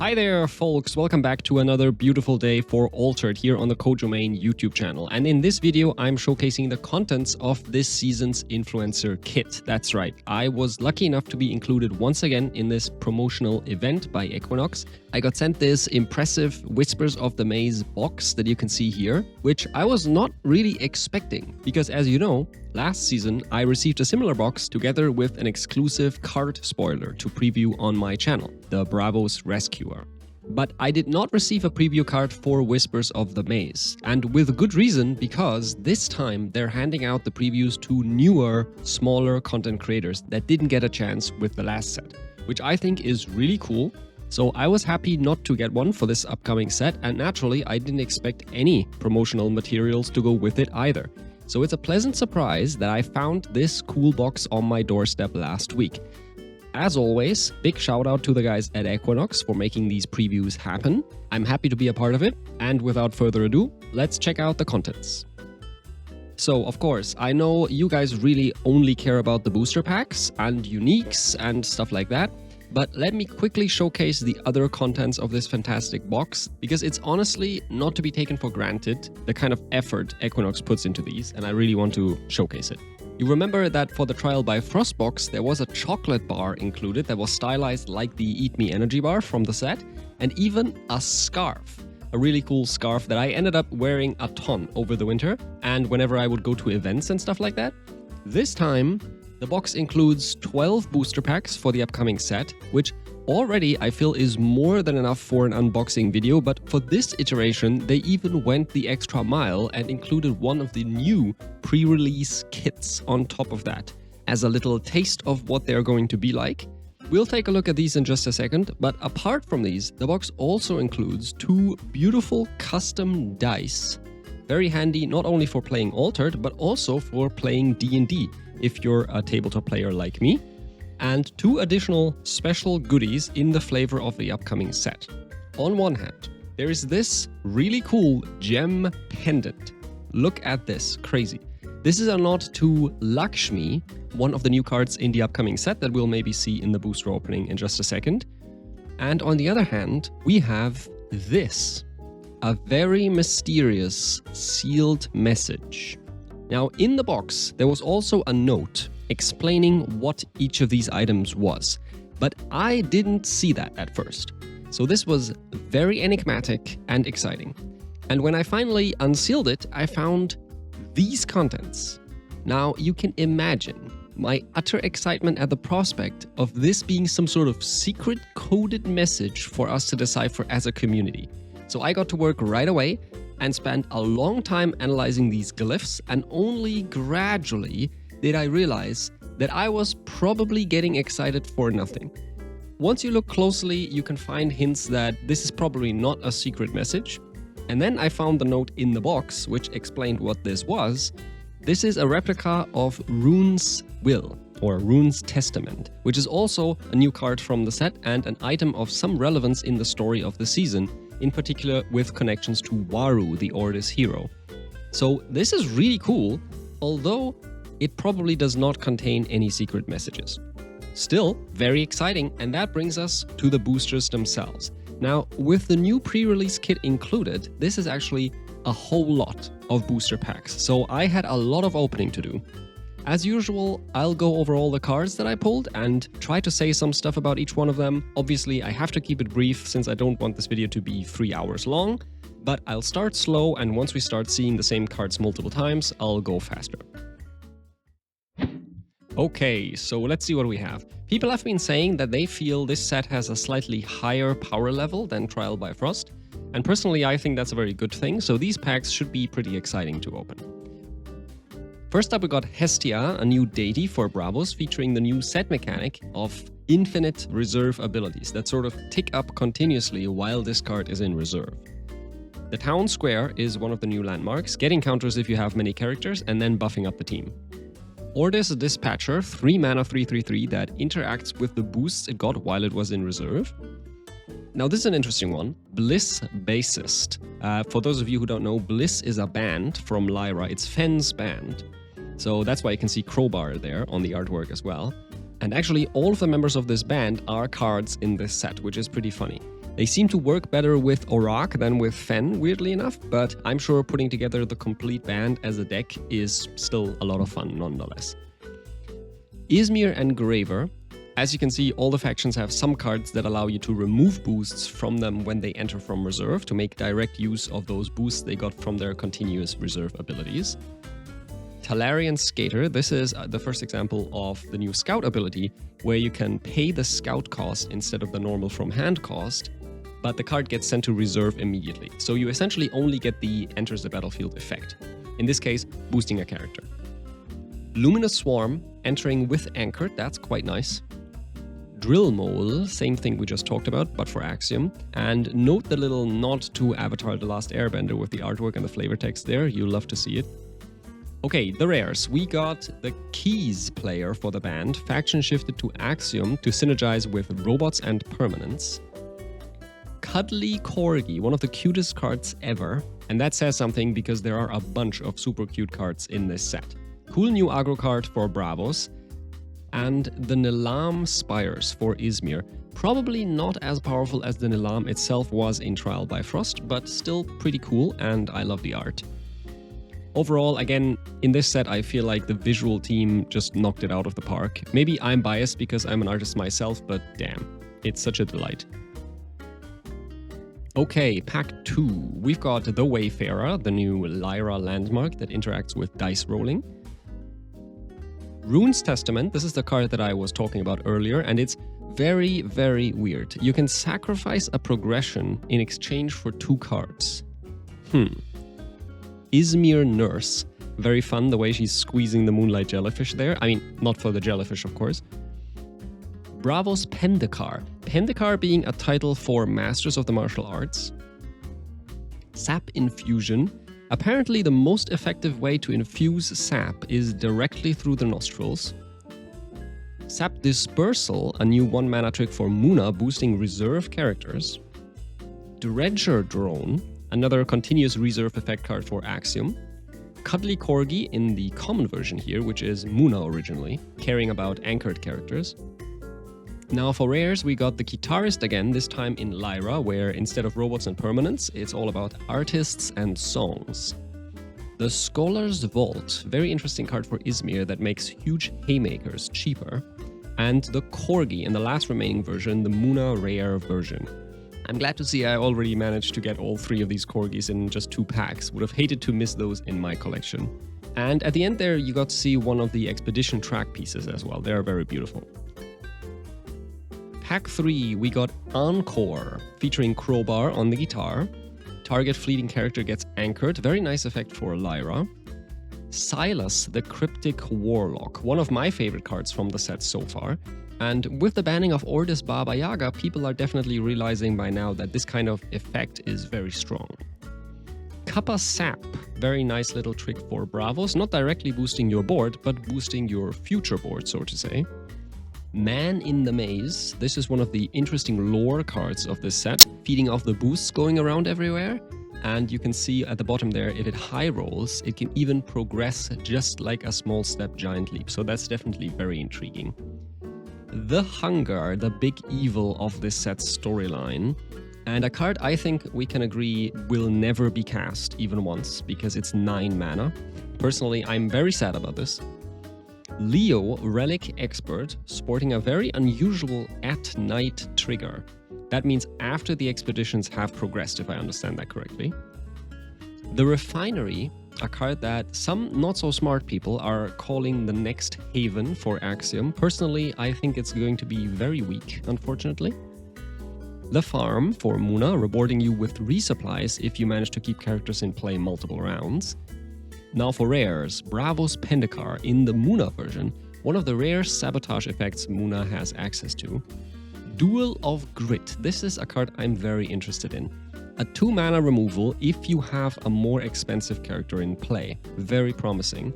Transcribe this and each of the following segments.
Hi there, folks. Welcome back to another beautiful day for Altered here on the Kojomain YouTube channel. And in this video, I'm showcasing the contents of this season's influencer kit. That's right. I was lucky enough to be included once again in this promotional event by Equinox. I got sent this impressive Whispers of the Maze box that you can see here, which I was not really expecting because, as you know, last season I received a similar box together with an exclusive card spoiler to preview on my channel, the Bravos Rescuer. But I did not receive a preview card for Whispers of the Maze, and with good reason, because this time they're handing out the previews to newer, smaller content creators that didn't get a chance with the last set, which I think is really cool. So I was happy not to get one for this upcoming set, and naturally I didn't expect any promotional materials to go with it either. So it's a pleasant surprise that I found this cool box on my doorstep last week. As always, big shout out to the guys at Equinox for making these previews happen. I'm happy to be a part of it, and without further ado, let's check out the contents. So, of course, I know you guys really only care about the booster packs and uniques and stuff like that, but let me quickly showcase the other contents of this fantastic box, because it's honestly not to be taken for granted the kind of effort Equinox puts into these, and I really want to showcase it. You remember that for the Trial by Frost box, there was a chocolate bar included that was stylized like the Eat Me energy bar from the set, and even a scarf. A really cool scarf that I ended up wearing a ton over the winter, and whenever I would go to events and stuff like that. This time, the box includes 12 booster packs for the upcoming set, which already I feel is more than enough for an unboxing video, but for this iteration, they even went the extra mile and included one of the new pre-release kits on top of that, as a little taste of what they're going to be like. We'll take a look at these in just a second, but apart from these, the box also includes two beautiful custom dice. Very handy not only for playing Altered, but also for playing D&D, if you're a tabletop player like me, and two additional special goodies in the flavor of the upcoming set. On one hand, there is this really cool gem pendant. Look at this, crazy. This is a nod to Lakshmi, one of the new cards in the upcoming set that we'll maybe see in the booster opening in just a second. And on the other hand, we have this, a very mysterious sealed message. Now, in the box, there was also a note explaining what each of these items was, but I didn't see that at first. So this was very enigmatic and exciting. And when I finally unsealed it, I found these contents. Now, you can imagine my utter excitement at the prospect of this being some sort of secret coded message for us to decipher as a community. So I got to work right away and spent a long time analyzing these glyphs, and only gradually did I realize that I was probably getting excited for nothing. Once you look closely, you can find hints that this is probably not a secret message. And then I found the note in the box, which explained what this was. This is a replica of Rune's Will, or Rune's Testament, which is also a new card from the set and an item of some relevance in the story of the season, in particular with connections to Waru, the Ordis hero. So this is really cool, although it probably does not contain any secret messages. Still, very exciting, and that brings us to the boosters themselves. Now, with the new pre-release kit included, this is actually a whole lot of booster packs, so I had a lot of opening to do. As usual, I'll go over all the cards that I pulled and try to say some stuff about each one of them. Obviously, I have to keep it brief since I don't want this video to be 3 hours long, but I'll start slow, and once we start seeing the same cards multiple times, I'll go faster. Okay, so let's see what we have. People have been saying that they feel this set has a slightly higher power level than Trial by Frost, and personally I think that's a very good thing, so these packs should be pretty exciting to open. First up, we got Hestia, a new deity for Bravos, featuring the new set mechanic of infinite reserve abilities that sort of tick up continuously while this card is in reserve. The town square is one of the new landmarks, getting counters if you have many characters and then buffing up the team. Ordis Dispatcher, 3 mana 3/3/3 that interacts with the boosts it got while it was in reserve. Now this is an interesting one, Bliss Bassist. For those of you who don't know, Bliss is a band from Lyra, it's Fenn's band. So that's why you can see Crowbar there on the artwork as well. And actually, all of the members of this band are cards in this set, which is pretty funny. They seem to work better with Aurak than with Fen, weirdly enough, but I'm sure putting together the complete band as a deck is still a lot of fun nonetheless. Izmir and Graver. As you can see, all the factions have some cards that allow you to remove boosts from them when they enter from reserve to make direct use of those boosts they got from their continuous reserve abilities. Talarian Skater, this is the first example of the new Scout ability, where you can pay the Scout cost instead of the normal from hand cost, but the card gets sent to reserve immediately. So you essentially only get the enters the battlefield effect, in this case, boosting a character. Luminous Swarm, entering with Anchored, that's quite nice. Drill Mole, same thing we just talked about, but for Axiom. And note the little nod to Avatar The Last Airbender with the artwork and the flavor text there, you'll love to see it. Okay, the rares. We got the Keys player for the band, faction shifted to Axiom to synergize with robots and permanents. Cuddly Corgi, one of the cutest cards ever, and that says something because there are a bunch of super cute cards in this set. Cool new aggro card for Bravos, and the Nilam Spires for Izmir. Probably not as powerful as the Nilam itself was in Trial by Frost, but still pretty cool, and I love the art. Overall, again, in this set I feel like the visual team just knocked it out of the park. Maybe I'm biased because I'm an artist myself, but damn, it's such a delight. Okay, pack 2. We've got the Wayfarer, the new Lyra landmark that interacts with dice rolling. Rune's Testament, this is the card that I was talking about earlier, and it's very, very weird. You can sacrifice a progression in exchange for 2 cards. Izmir Nurse, very fun the way she's squeezing the Moonlight Jellyfish there. I mean, not for the jellyfish, of course. Bravos Pendekar, Pendekar being a title for Masters of the Martial Arts. Sap Infusion. Apparently, the most effective way to infuse sap is directly through the nostrils. Sap Dispersal, a new 1-mana trick for Muna, boosting reserve characters. Dredger Drone, another continuous reserve effect card for Axiom. Cuddly Corgi in the common version here, which is Muna originally, caring about anchored characters. Now for rares, we got the Guitarist again, this time in Lyra, where instead of robots and permanents, it's all about artists and songs. The Scholar's Vault, very interesting card for Izmir that makes huge haymakers cheaper. And the Corgi in the last remaining version, the Muna rare version. I'm glad to see I already managed to get all 3 of these Corgis in just 2 packs. Would have hated to miss those in my collection. And at the end there, you got to see one of the Expedition track pieces as well. They are very beautiful. Pack 3, we got Encore, featuring Crowbar on the guitar. Target fleeting character gets anchored, very nice effect for Lyra. Silas, the Cryptic Warlock, one of my favorite cards from the set so far. And with the banning of Ordis Baba Yaga, people are definitely realizing by now that this kind of effect is very strong. Kappa Sap, very nice little trick for Bravos, not directly boosting your board, but boosting your future board, so to say. Man in the Maze, this is one of the interesting lore cards of this set, feeding off the boosts going around everywhere. And you can see at the bottom there, if it high rolls, it can even progress just like a small step giant leap. So that's definitely very intriguing. The Hunger, the big evil of this set's storyline. And a card I think we can agree will never be cast even once, because it's 9 mana. Personally, I'm very sad about this. Leo, Relic Expert, sporting a very unusual at-night trigger. That means after the expeditions have progressed, if I understand that correctly. The Refinery, a card that some not-so-smart people are calling the next haven for Axiom. Personally, I think it's going to be very weak, unfortunately. The Farm for Muna, rewarding you with resupplies if you manage to keep characters in play multiple rounds. Now for rares, Bravos Pendekar in the Muna version, one of the rare sabotage effects Muna has access to. Duel of Grit, this is a card I'm very interested in. A 2-mana removal if you have a more expensive character in play, very promising.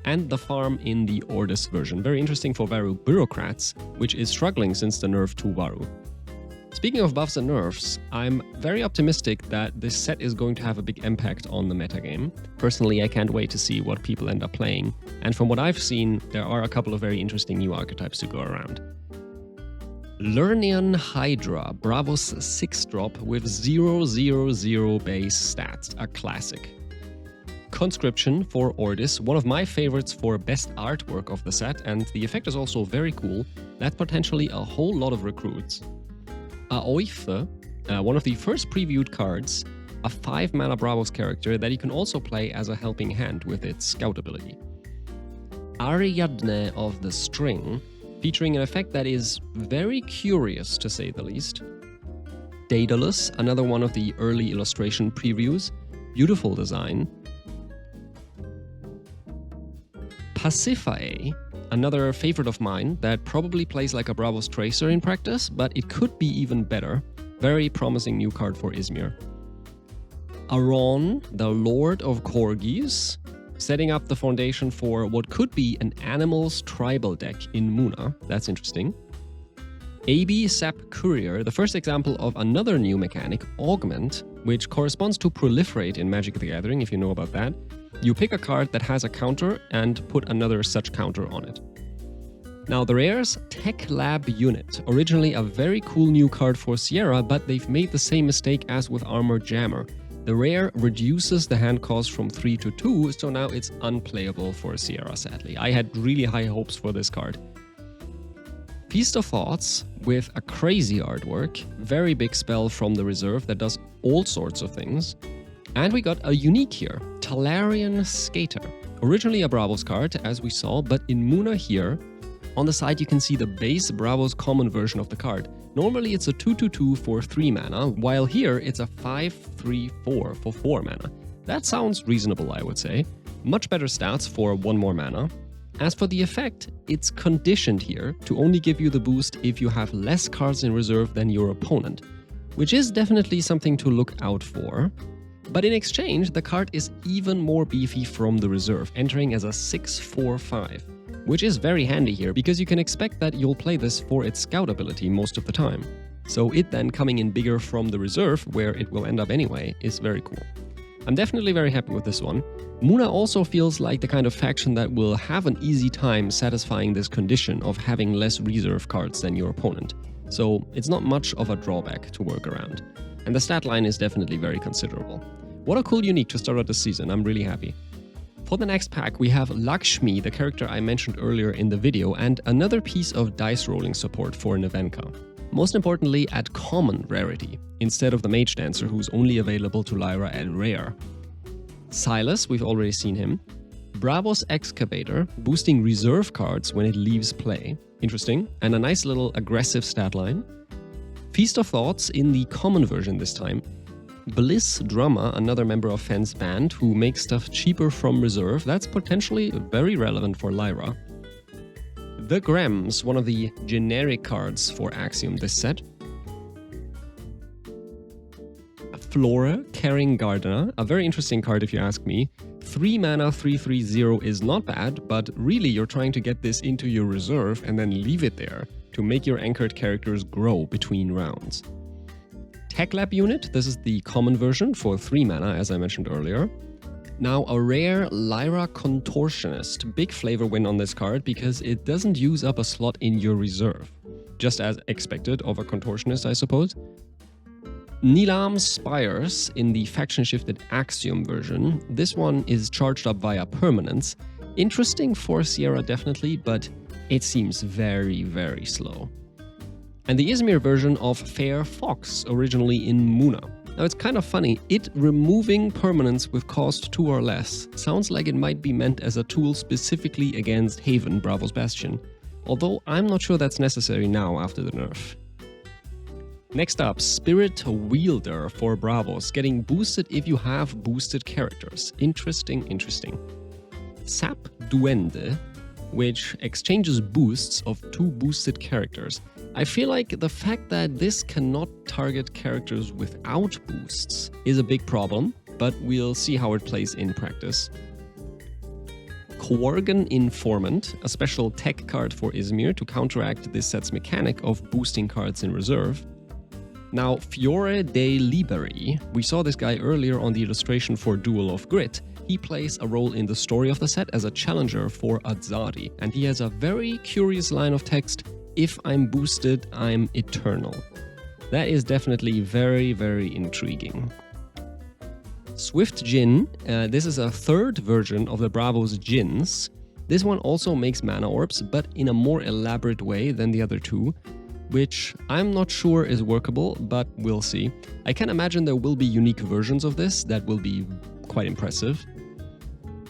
And the Farm in the Ordis version, very interesting for Varu Bureaucrats, which is struggling since the nerf to Varu. Speaking of buffs and nerfs, I'm very optimistic that this set is going to have a big impact on the metagame. Personally, I can't wait to see what people end up playing, and from what I've seen, there are a couple of very interesting new archetypes to go around. Lernian Hydra, Bravos 6-drop with 000 base stats, a classic. Conscription for Ordis, one of my favorites for best artwork of the set, and the effect is also very cool. That's potentially a whole lot of recruits. Aoife, one of the first previewed cards, a 5-mana Bravos character that you can also play as a helping hand with its scout ability. Ariadne of the String, featuring an effect that is very curious to say the least. Daedalus, another one of the early illustration previews, beautiful design. Pasiphae, another favorite of mine that probably plays like a Bravos Tracer in practice, but it could be even better. Very promising new card for Izmir. Aron, the Lord of Corgis, setting up the foundation for what could be an Animals tribal deck in Muna. That's interesting. AB Sap Courier, the first example of another new mechanic, Augment, which corresponds to Proliferate in Magic the Gathering, if you know about that. You pick a card that has a counter and put another such counter on it. Now the rares, Tech Lab Unit, originally a very cool new card for Sierra, but they've made the same mistake as with Armor Jammer. The rare reduces the hand cost from 3 to 2, so now it's unplayable for Sierra, sadly. I had really high hopes for this card. Feast of Thoughts, with a crazy artwork, very big spell from the reserve that does all sorts of things. And we got a unique here, Talarian Skater. Originally a Bravos card, as we saw, but in Muna here, on the side you can see the base Bravos common version of the card. Normally it's a 2/2/2 for 3 mana, while here it's a 5/3/4 for 4 mana. That sounds reasonable, I would say. Much better stats for 1 more mana. As for the effect, it's conditioned here to only give you the boost if you have less cards in reserve than your opponent, which is definitely something to look out for. But in exchange, the card is even more beefy from the reserve, entering as a 6/4/5, which is very handy here because you can expect that you'll play this for its scout ability most of the time. So it then coming in bigger from the reserve, where it will end up anyway, is very cool. I'm definitely very happy with this one. Muna also feels like the kind of faction that will have an easy time satisfying this condition of having less reserve cards than your opponent. So it's not much of a drawback to work around. And the stat line is definitely very considerable. What a cool unique to start out the season, I'm really happy. For the next pack, we have Lakshmi, the character I mentioned earlier in the video, and another piece of dice rolling support for Nevenka. Most importantly, at common rarity, instead of the Mage Dancer, who's only available to Lyra at rare. Silas, we've already seen him. Bravos Excavator, boosting reserve cards when it leaves play. Interesting, and a nice little aggressive stat line. Feast of Thoughts in the common version this time. Bliss Drummer, another member of Fenn's band, who makes stuff cheaper from reserve. That's potentially very relevant for Lyra. The Grems, one of the generic cards for Axiom this set. Flora, Caring Gardener, a very interesting card if you ask me. 3 mana, 3/3/0 is not bad, but really you're trying to get this into your reserve and then leave it there to make your anchored characters grow between rounds. Tech Lab Unit, this is the common version for 3 mana, as I mentioned earlier. Now, a rare Lyra Contortionist. Big flavor win on this card because it doesn't use up a slot in your reserve. Just as expected of a Contortionist, I suppose. Nilam Spires in the faction-shifted Axiom version. This one is charged up via permanence. Interesting for Sierra definitely, but it seems very, very slow. And the Izmir version of Fair Fox, originally in Muna. Now it's kind of funny, it removing permanence with cost 2 or less sounds like it might be meant as a tool specifically against Haven, Bravos Bastion, although I'm not sure that's necessary now after the nerf. Next up, Spirit Wielder for Bravos, getting boosted if you have boosted characters. Interesting, interesting. Sap Duende, which exchanges boosts of 2 boosted characters. I feel like the fact that this cannot target characters without boosts is a big problem, but we'll see how it plays in practice. Korgan Informant, a special tech card for Izmir to counteract this set's mechanic of boosting cards in reserve. Now, Fiore de Liberi, we saw this guy earlier on the illustration for Duel of Grit. He plays a role in the story of the set as a challenger for Azzari, and he has a very curious line of text, if I'm boosted, I'm eternal. That is definitely very, very intriguing. Swift Djinn, this is a third version of the Bravos Djinns. This one also makes mana orbs, but in a more elaborate way than the other two, which I'm not sure is workable, but we'll see. I can imagine there will be unique versions of this that will be quite impressive.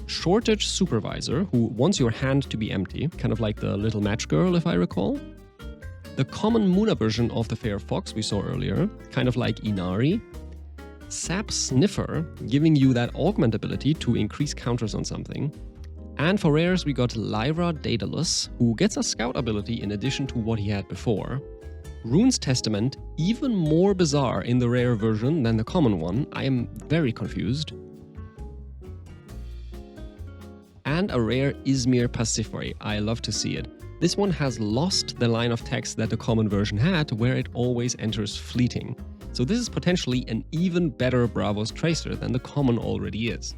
Shortage Supervisor, who wants your hand to be empty, kind of like the little match girl if I recall. The common Muna version of the Fair Fox we saw earlier, kind of like Inari. Sap Sniffer, giving you that augment ability to increase counters on something. And for rares we got Lyra Daedalus, who gets a scout ability in addition to what he had before. Rune's Testament, even more bizarre in the rare version than the common one. I am very confused. And a rare Izmir Pasiphae. I love to see it. This one has lost the line of text that the common version had, where it always enters fleeting. So this is potentially an even better Bravos Tracer than the common already is.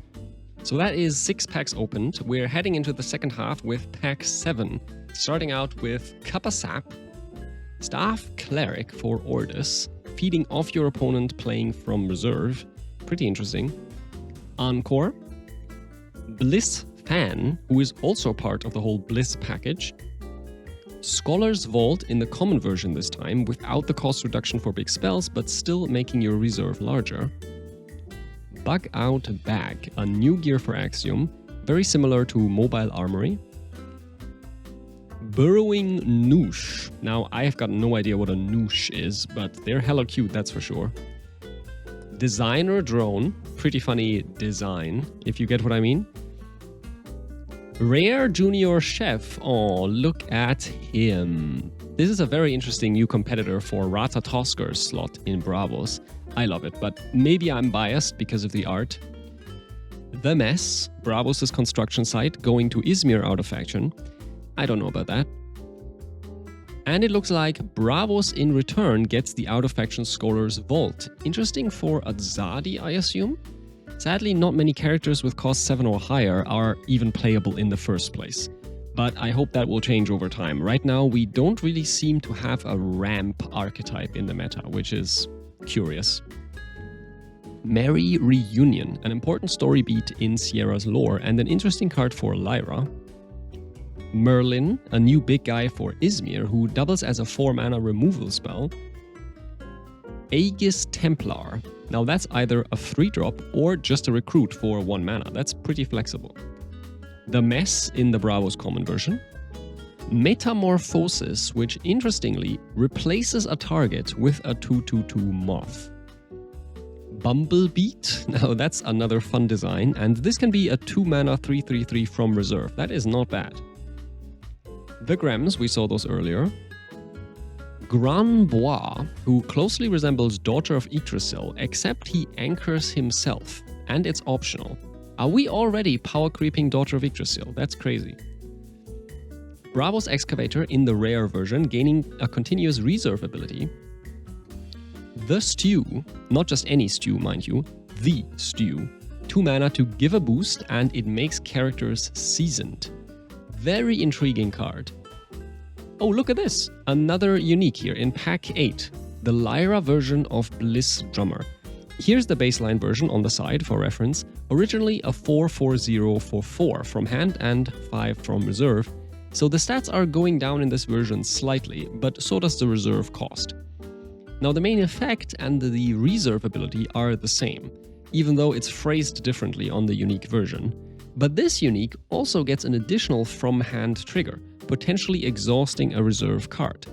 So that is 6 packs opened. We're heading into the second half with pack 7, starting out with Kappa Sap, Staff Cleric for Ordis, feeding off your opponent playing from reserve. Pretty interesting. Encore, Bliss Fan, who is also part of the whole Bliss package. Scholar's Vault in the common version this time, without the cost reduction for big spells, but still making your reserve larger. Bug Out Bag, a new gear for Axiom, very similar to Mobile Armory. Burrowing Noosh. Now, I have got no idea what a Noosh is, but they're hella cute, that's for sure. Designer Drone, pretty funny design, if you get what I mean. Rare Junior Chef, oh, look at him. This is a very interesting new competitor for Rata Tosker's slot in Bravos. I love it, but maybe I'm biased because of the art. The Mess, Bravos' construction site, going to Izmir out of faction. I don't know about that. And it looks like Bravos in return gets the out of faction Scholar's Vault. Interesting for Azadi, I assume? Sadly, not many characters with cost 7 or higher are even playable in the first place. But I hope that will change over time. Right now, we don't really seem to have a ramp archetype in the meta, which is curious. Merry Reunion, an important story beat in Sierra's lore and an interesting card for Lyra. Merlin, a new big guy for Izmir who doubles as a 4-mana removal spell. Aegis Templar. Now that's either a 3-drop or just a recruit for 1 mana. That's pretty flexible. The Mess in the Bravos common version. Metamorphosis, which interestingly replaces a target with a 2/2/2 moth. Bumblebeat, now that's another fun design, and this can be a 2-mana 3/3/3 from reserve. That is not bad. The Grems, we saw those earlier. Gran Bois, who closely resembles Daughter of Yggdrasil, except he anchors himself, and it's optional. Are we already power creeping Daughter of Yggdrasil? That's crazy. Bravos Excavator in the rare version, gaining a continuous reserve ability. The Stew, not just any stew, mind you, the Stew. 2 mana to give a boost, and it makes characters seasoned. Very intriguing card. Oh, look at this! Another unique here in pack 8, the Lyra version of Bliss Drummer. Here's the baseline version on the side for reference, originally a 4/4/0 for 4 from hand and 5 from reserve, so the stats are going down in this version slightly, but so does the reserve cost. Now the main effect and the reserve ability are the same, even though it's phrased differently on the unique version. But this unique also gets an additional from hand trigger, potentially exhausting a reserve card.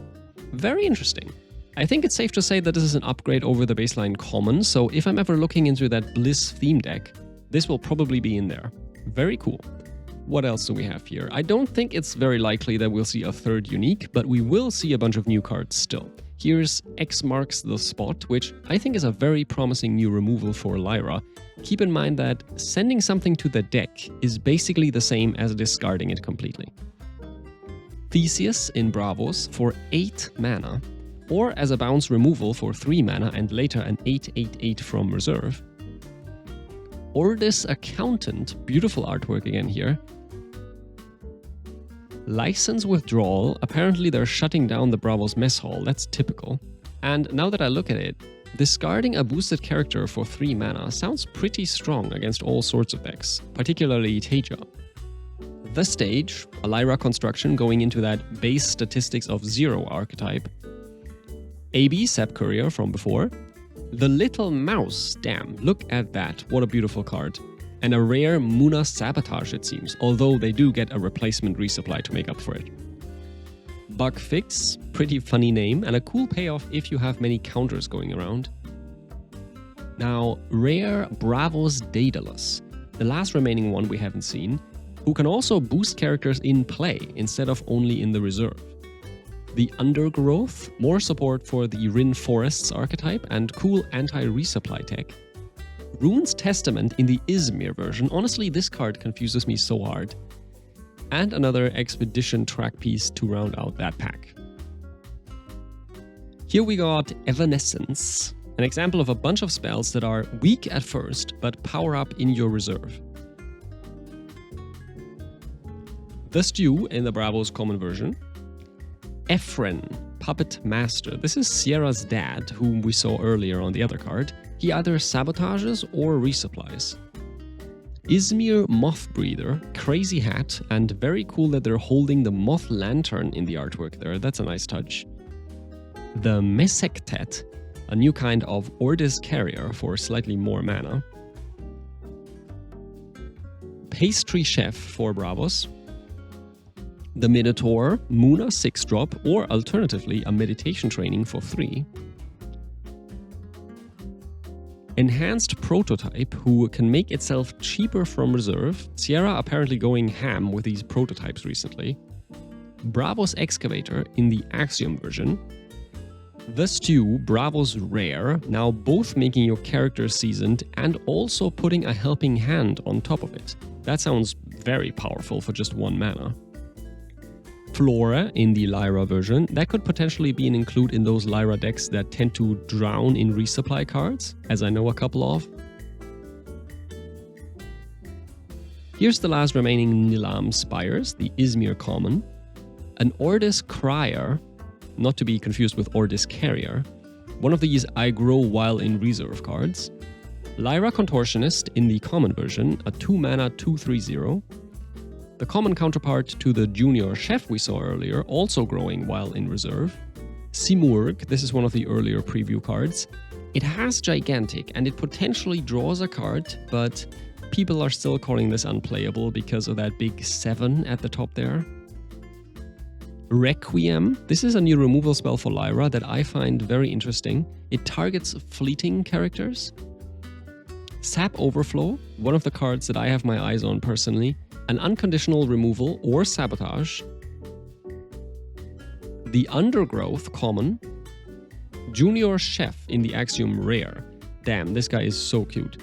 Very interesting. I think it's safe to say that this is an upgrade over the baseline common, so if I'm ever looking into that Bliss theme deck, this will probably be in there. Very cool. What else do we have here? I don't think it's very likely that we'll see a third unique, but we will see a bunch of new cards still. Here's X Marks the Spot, which I think is a very promising new removal for Lyra. Keep in mind that sending something to the deck is basically the same as discarding it completely. Theseus in Bravos for 8 mana, or as a bounce removal for 3 mana and later an 8/8/8 from reserve. Ordis Accountant, beautiful artwork again here. License withdrawal. Apparently they're shutting down the Bravos mess hall. That's typical. And now that I look at it, discarding a boosted character for 3 mana sounds pretty strong against all sorts of decks, particularly Teja. The Stage, a Lyra construction going into that base statistics of 0 archetype. AB Sap Courier from before. The Little Mouse, damn, look at that, what a beautiful card. And a rare Muna Sabotage it seems, although they do get a replacement resupply to make up for it. Bug Fix, pretty funny name, and a cool payoff if you have many counters going around. Now, rare Bravos Daedalus, the last remaining one we haven't seen, who can also boost characters in play instead of only in the reserve. The Undergrowth, more support for the Rin Forests archetype and cool anti-resupply tech. Rune's Testament in the Izmir version, honestly this card confuses me so hard. And another Expedition track piece to round out that pack. Here we got Evanescence, an example of a bunch of spells that are weak at first but power up in your reserve. The Stew in the Bravos common version. Ephraim, Puppet Master. This is Sierra's dad, whom we saw earlier on the other card. He either sabotages or resupplies. Izmir Moth Breather, crazy hat, and very cool that they're holding the Moth Lantern in the artwork there. That's a nice touch. The Mesektet, a new kind of Ordis Carrier for slightly more mana. Pastry Chef for Bravos. The Minotaur, Muna 6-drop, or alternatively a meditation training for 3. Enhanced Prototype, who can make itself cheaper from reserve. Sierra apparently going ham with these prototypes recently. Bravos Excavator in the Axiom version. The Stew, Bravos Rare, now both making your character seasoned and also putting a helping hand on top of it. That sounds very powerful for just 1 mana. Flora in the Lyra version, that could potentially be an include in those Lyra decks that tend to drown in resupply cards, as I know a couple of. Here's the last remaining Nilam Spires, the Izmir common. An Ordis Crier, not to be confused with Ordis Carrier. One of these I grow while in reserve cards. Lyra Contortionist in the common version, a 2-mana 2/3/0. The common counterpart to the Junior Chef we saw earlier, also growing while in reserve. Simurg, this is one of the earlier preview cards. It has Gigantic and it potentially draws a card, but people are still calling this unplayable because of that big 7 at the top there. Requiem, this is a new removal spell for Lyra that I find very interesting. It targets fleeting characters. Sap Overflow, one of the cards that I have my eyes on personally. An unconditional removal or sabotage. The Undergrowth common. Junior Chef in the Axiom rare. Damn, this guy is so cute.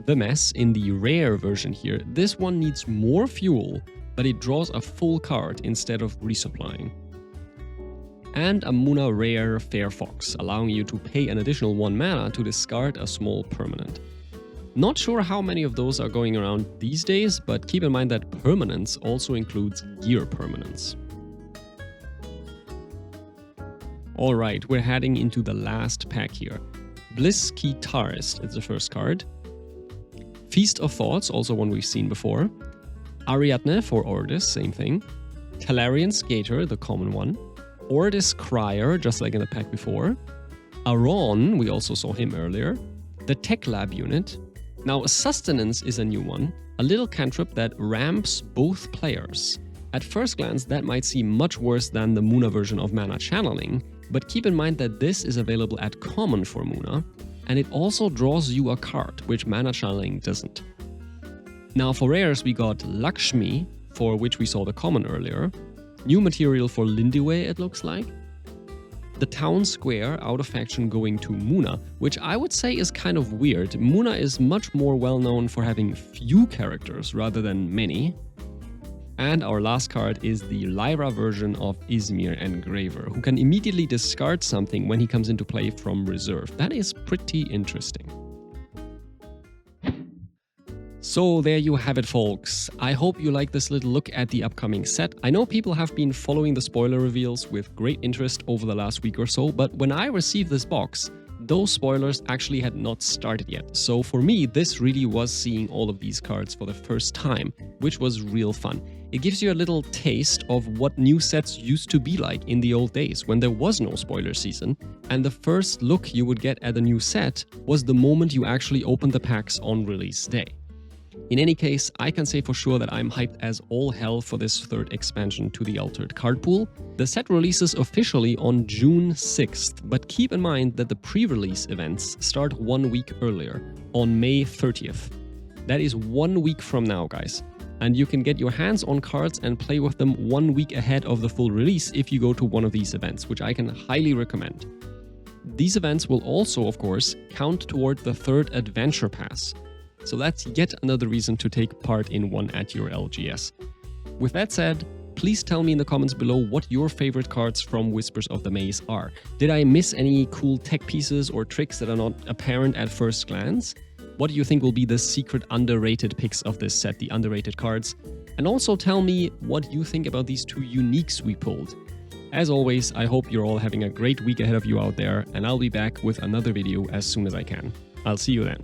The Mess in the rare version here. This one needs more fuel, but it draws a full card instead of resupplying. And a Muna rare Fair Fox, allowing you to pay an additional 1 mana to discard a small permanent. Not sure how many of those are going around these days, but keep in mind that permanence also includes gear permanence. Alright, we're heading into the last pack here. Bliss Guitarist is the first card. Feast of Thoughts, also one we've seen before. Ariadne for Ordis, same thing. Talarian Skater, the common one. Ordis Crier, just like in the pack before. Aron, we also saw him earlier. The Tech Lab unit. Now, Sustenance is a new one, a little cantrip that ramps both players. At first glance, that might seem much worse than the Muna version of Mana Channeling, but keep in mind that this is available at common for Muna, and it also draws you a card, which Mana Channeling doesn't. Now for rares, we got Lakshmi, for which we saw the common earlier. New material for Lindiwe, it looks like. The Town Square out of faction going to Muna, which I would say is kind of weird. Muna is much more well known for having few characters rather than many. And our last card is the Lyra version of Izmir Engraver, who can immediately discard something when he comes into play from reserve. That is pretty interesting. So there you have it, folks. I hope you like this little look at the upcoming set. I know people have been following the spoiler reveals with great interest over the last week or so, but when I received this box, those spoilers actually had not started yet. So for me, this really was seeing all of these cards for the first time, which was real fun. It gives you a little taste of what new sets used to be like in the old days when there was no spoiler season, and the first look you would get at a new set was the moment you actually opened the packs on release day. In any case, I can say for sure that I'm hyped as all hell for this third expansion to the Altered card pool. The set releases officially on June 6th, but keep in mind that the pre-release events start 1 week earlier, on May 30th. That is 1 week from now, guys. And you can get your hands on cards and play with them 1 week ahead of the full release if you go to one of these events, which I can highly recommend. These events will also, of course, count toward the third Adventure Pass. So that's yet another reason to take part in one at your LGS. With that said, please tell me in the comments below what your favorite cards from Whispers of the Maze are. Did I miss any cool tech pieces or tricks that are not apparent at first glance? What do you think will be the secret underrated picks of this set, the underrated cards? And also tell me what you think about these two uniques we pulled. As always, I hope you're all having a great week ahead of you out there, and I'll be back with another video as soon as I can. I'll see you then.